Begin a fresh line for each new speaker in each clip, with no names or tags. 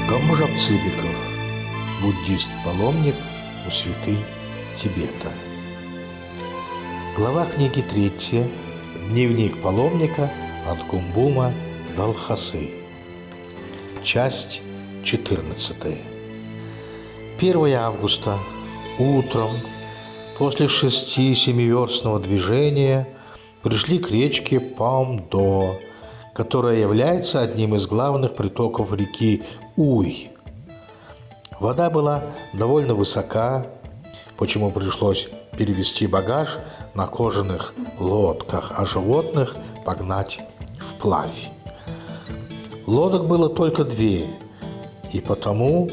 Гамжап Цыбиков, буддист-паломник у святынь Тибета. Глава книги 3. Дневник паломника от Кумбума до Лхасы. Часть 14. 1 августа. Утром, после 6-7-верстного движения, пришли к речке Паумдо, которая является одним из главных притоков реки Уй. Вода была довольно высока, почему пришлось перевести багаж на кожаных лодках, а животных погнать вплавь. Лодок было только 2, и потому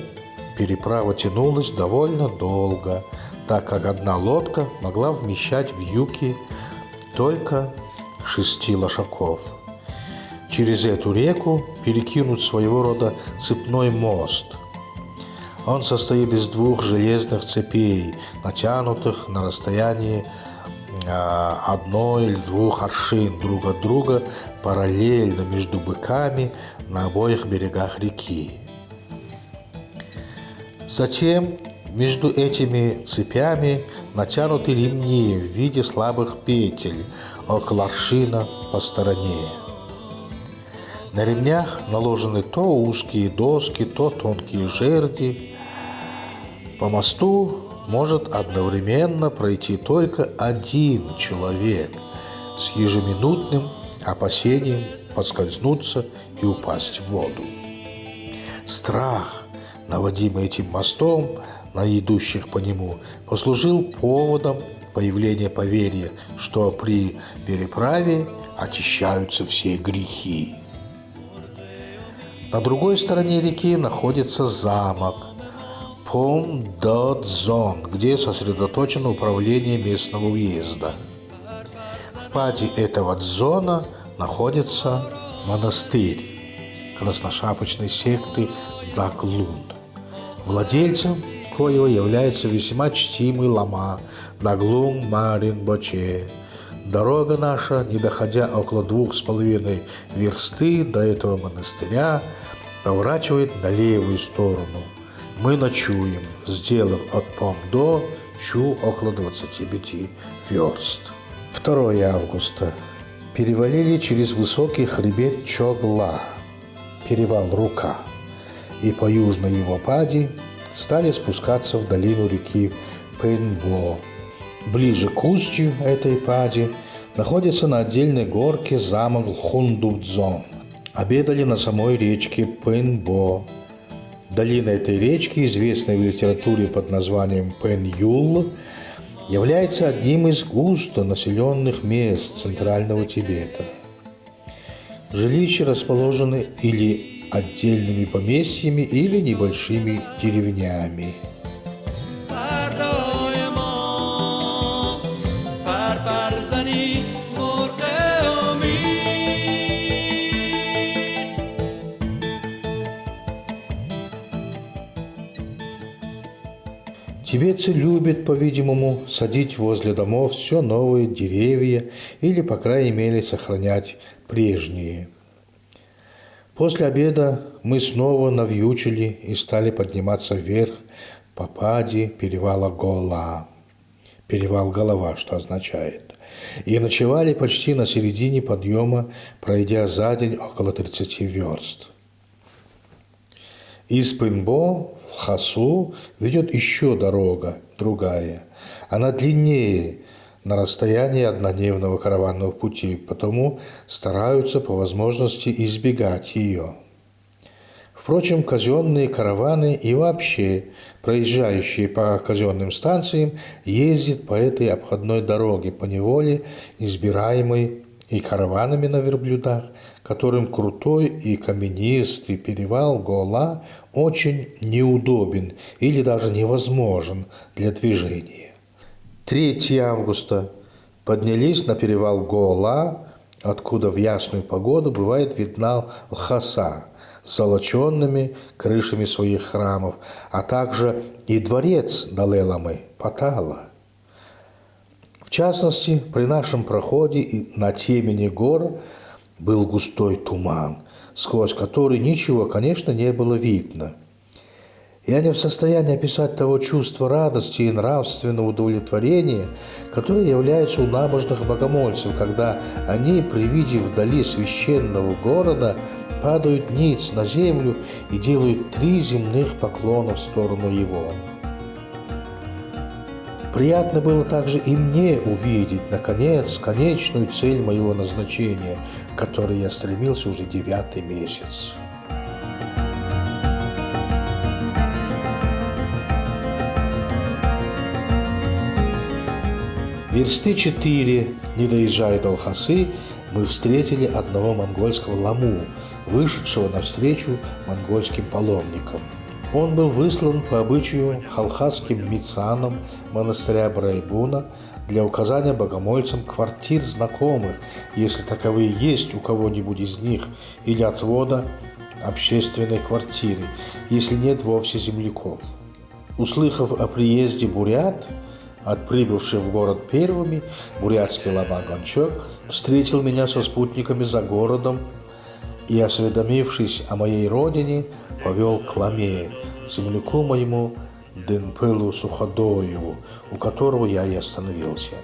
переправа тянулась довольно долго, так как одна лодка могла вмещать в юки только 6 лошаков. Через эту реку перекинут своего рода цепной мост. Он состоит из 2 железных цепей, натянутых на расстоянии 1 или 2 аршин друг от друга параллельно между быками на обоих берегах реки. Затем между этими цепями натянуты ремни в виде слабых петель около аршина по стороне. На ремнях наложены то узкие доски, то тонкие жерди. По мосту может одновременно пройти только 1 человек с ежеминутным опасением поскользнуться и упасть в воду. Страх, наводимый этим мостом на идущих по нему, послужил поводом появления поверья, что при переправе очищаются все грехи. На другой стороне реки находится замок Пом-До-Дзон, где сосредоточено управление местного уезда. В паде этого дзона находится монастырь красношапочной секты Даклун, владельцем коего является весьма чтимый лама Даглун Марин Боче. Дорога наша, не доходя около 2,5 версты до этого монастыря, поворачивает на левую сторону. Мы ночуем, сделав от Пом-До Чу около 25 верст. 2 августа. Перевалили через высокий хребет Чогла, перевал Рука, и по южной его паде стали спускаться в долину реки Пэнбо. Ближе к устью этой пади находится на отдельной горке замок Хундудзон. Обедали на самой речке Пэнбо. Долина этой речки, известная в литературе под названием Пэньюл, является одним из густо населенных мест Центрального Тибета. Жилища расположены или отдельными поместьями, или небольшими деревнями. Тибетцы любят, по-видимому, садить возле домов все новые деревья или, по крайней мере, сохранять прежние. После обеда мы снова навьючили и стали подниматься вверх по паде перевала Гола, перевал Голова, что означает, и ночевали почти на середине подъема, пройдя за день около 30 верст. Из Пэнбо в Лхасу ведет еще дорога, другая. Она длиннее на расстоянии однодневного караванного пути, потому стараются по возможности избегать ее. Впрочем, казенные караваны и вообще проезжающие по казенным станциям ездят по этой обходной дороге, поневоле избираемой и караванами на верблюдах, которым крутой и каменистый перевал Гола очень неудобен или даже невозможен для движения. 3 августа. Поднялись на перевал Гола, откуда в ясную погоду бывает видна Лхаса с золоченными крышами своих храмов, а также и дворец Далай-ламы Патала. В частности, при нашем проходе на темени гор был густой туман, сквозь который ничего, конечно, не было видно. Я не в состоянии описать того чувства радости и нравственного удовлетворения, которое является у набожных богомольцев, когда они, при виде вдали священного города, падают ниц на землю и делают 3 земных поклона в сторону его. Приятно было также и мне увидеть, наконец, конечную цель моего назначения, к которой я стремился уже 9-й месяц. Версты 4, не доезжая до Лхасы, мы встретили одного монгольского ламу, вышедшего навстречу монгольским паломникам. Он был выслан по обычаю халхасским мицанам монастыря Брайбуна для указания богомольцам квартир знакомых, если таковые есть у кого-нибудь из них, или отвода общественной квартиры, если нет вовсе земляков. Услыхав о приезде бурят, отприбывший в город первыми, бурятский лама Гончок встретил меня со спутниками за городом и, осведомившись о моей родине, повел к ламе, земляку моему Дэнпылу Суходоеву, у которого я и остановился.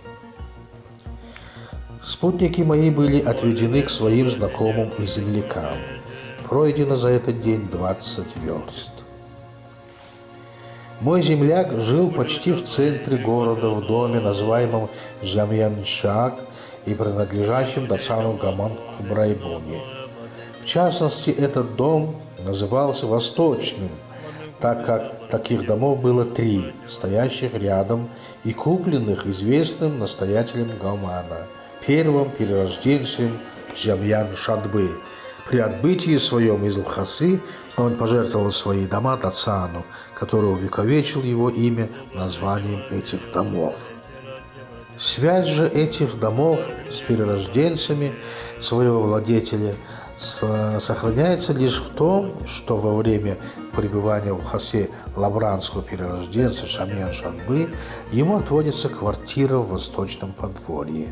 Спутники мои были отведены к своим знакомым и землякам. Пройдено за этот день 20 верст. Мой земляк жил почти в центре города, в доме, называемом Джамьяншак и принадлежащем Дацану Гаман в Брайбуне. В частности, этот дом назывался Восточным, так как таких домов было 3, стоящих рядом и купленных известным настоятелем Гамана, первым перерожденцем Джамьян-Шадбы. При отбытии своем из Лхасы он пожертвовал свои дома Дацану, который увековечил его имя названием этих домов. Связь же этих домов с перерожденцами своего владетеля сохраняется лишь в том, что во время пребывания в Лхасе лабранского перерожденца Джамьян-Шадбы ему отводится квартира в Восточном подворье.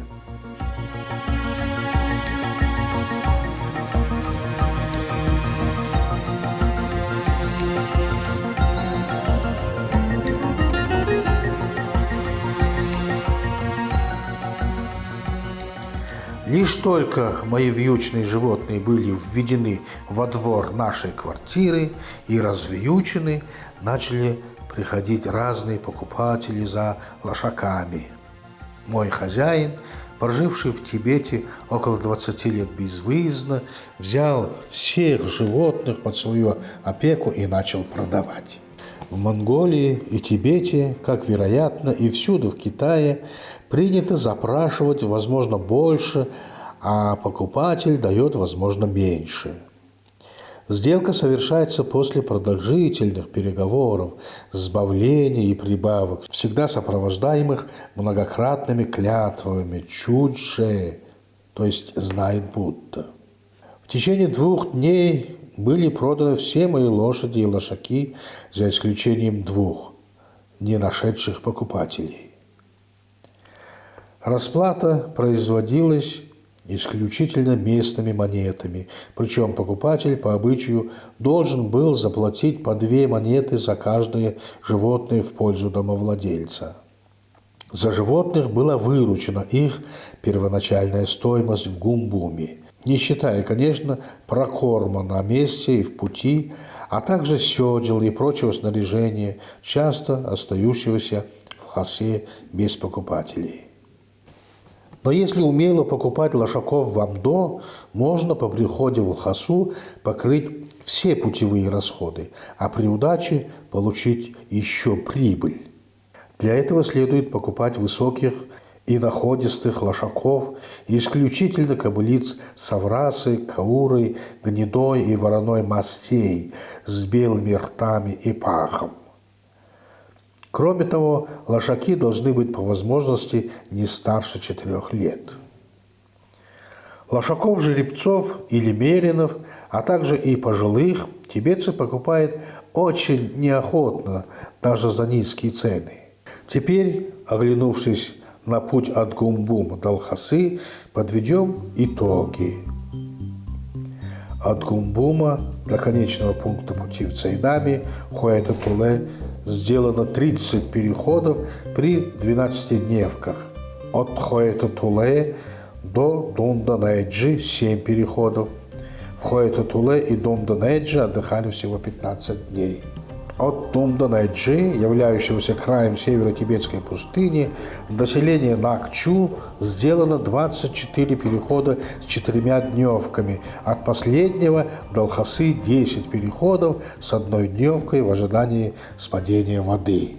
Лишь только мои вьючные животные были введены во двор нашей квартиры и развьючены, начали приходить разные покупатели за лошаками. Мой хозяин, проживший в Тибете около 20 лет безвыездно, взял всех животных под свою опеку и начал продавать. В Монголии и Тибете, как вероятно, и всюду в Китае, принято запрашивать, возможно, больше, а покупатель дает, возможно, меньше. Сделка совершается после продолжительных переговоров, сбавлений и прибавок, всегда сопровождаемых многократными клятвами «чудше», то есть «знает Будда». В течение 2 дней были проданы все мои лошади и лошаки, за исключением 2, не нашедших покупателей. Расплата производилась исключительно местными монетами, причем покупатель по обычаю должен был заплатить по 2 монеты за каждое животное в пользу домовладельца. За животных была выручена их первоначальная стоимость в Гумбуме, не считая, конечно, прокорма на месте и в пути, а также седел и прочего снаряжения, часто остающегося в Лхасе без покупателей. Но если умело покупать лошаков в Амдо, можно по приходе в Лхасу покрыть все путевые расходы, а при удаче получить еще прибыль. Для этого следует покупать высоких и находистых лошаков, исключительно кобылиц саврасы, кауры, гнедой и вороной мастей с белыми ртами и пахом. Кроме того, лошаки должны быть по возможности не старше 4 лет. Лошаков-жеребцов или меринов, а также и пожилых, тибетцы покупают очень неохотно, даже за низкие цены. Теперь, оглянувшись на путь от Гумбума до Лхасы, подведем итоги. От Гумбума до конечного пункта пути в Цайдаме Хуэйта-Туле сделано 30 переходов при 12-дневках. От Хуэйта-Туле до Дунда-Неджи 7 переходов. В Хуэйта-Туле и Дунда-Неджи отдыхали всего 15 дней. От Дунда-Неджи, являющегося краем северо-тибетской пустыни, до селения Накчу сделано 24 перехода с 4 дневками. От последнего до Лхасы 10 переходов с 1 дневкой в ожидании спадения воды.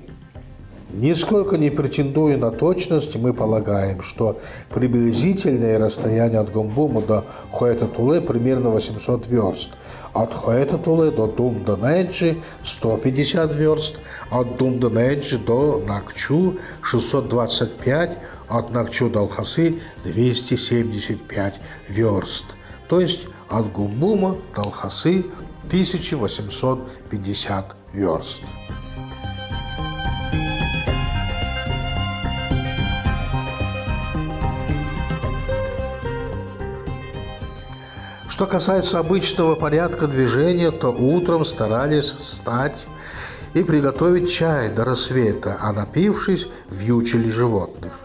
Нисколько не претендуя на точность, мы полагаем, что приблизительное расстояние от Гумбума до Хуэйта-Туле примерно 800 верст, от Хуэйта-Туле до Дунда-Неджи 150 верст, от Дунда-Неджи до Накчу 625, от Накчу до Лхасы 275 верст, то есть от Гумбума до Лхасы 1850 верст. Что касается обычного порядка движения, то утром старались встать и приготовить чай до рассвета, а напившись, вьючили животных.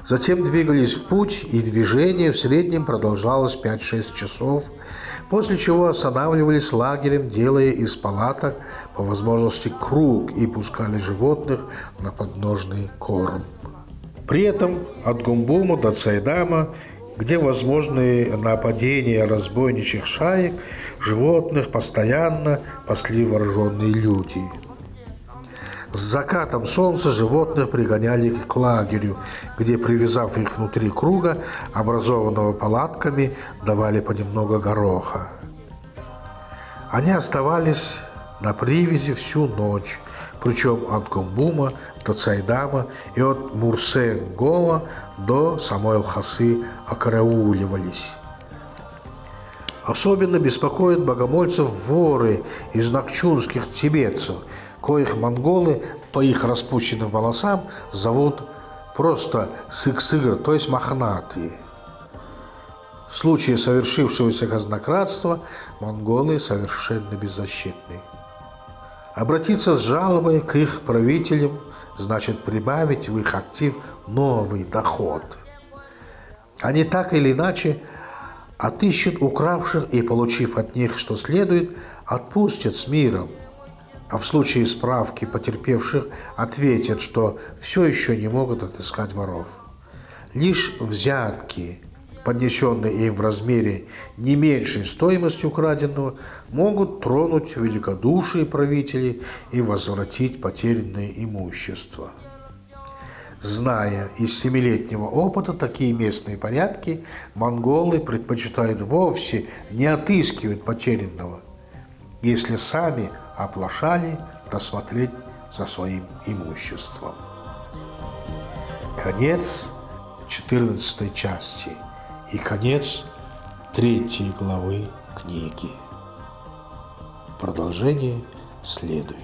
Затем двигались в путь, и движение в среднем продолжалось 5-6 часов, после чего останавливались лагерем, делая из палаток по возможности круг и пускали животных на подножный корм. При этом от Гумбума до Цайдама, где возможны нападения разбойничьих шаек, животных постоянно пасли вооруженные люди. С закатом солнца животных пригоняли к лагерю, где, привязав их внутри круга, образованного палатками, давали понемногу гороха. Они оставались на привязи всю ночь, причем от Гумбума до Цайдама и от Мурсе-Гола до самой Лхасы окарауливались. Особенно беспокоят богомольцев воры из накчунских тибетцев, коих монголы по их распущенным волосам зовут просто сыксыгр, то есть мохнатые. В случае совершившегося казнократства монголы совершенно беззащитны. Обратиться с жалобой к их правителям значит прибавить в их актив новый доход. Они так или иначе отыщут укравших и, получив от них что следует, отпустят с миром. А в случае справки потерпевших ответят, что все еще не могут отыскать воров. Лишь взятки, поднесенные им в размере не меньшей стоимости украденного, могут тронуть великодушие правителей и возвратить потерянное имущество. Зная из 7-летнего опыта такие местные порядки, монголы предпочитают вовсе не отыскивать потерянного, если сами оплошали досмотреть за своим имуществом. Конец 14 части и конец 3 главы книги. Продолжение следует.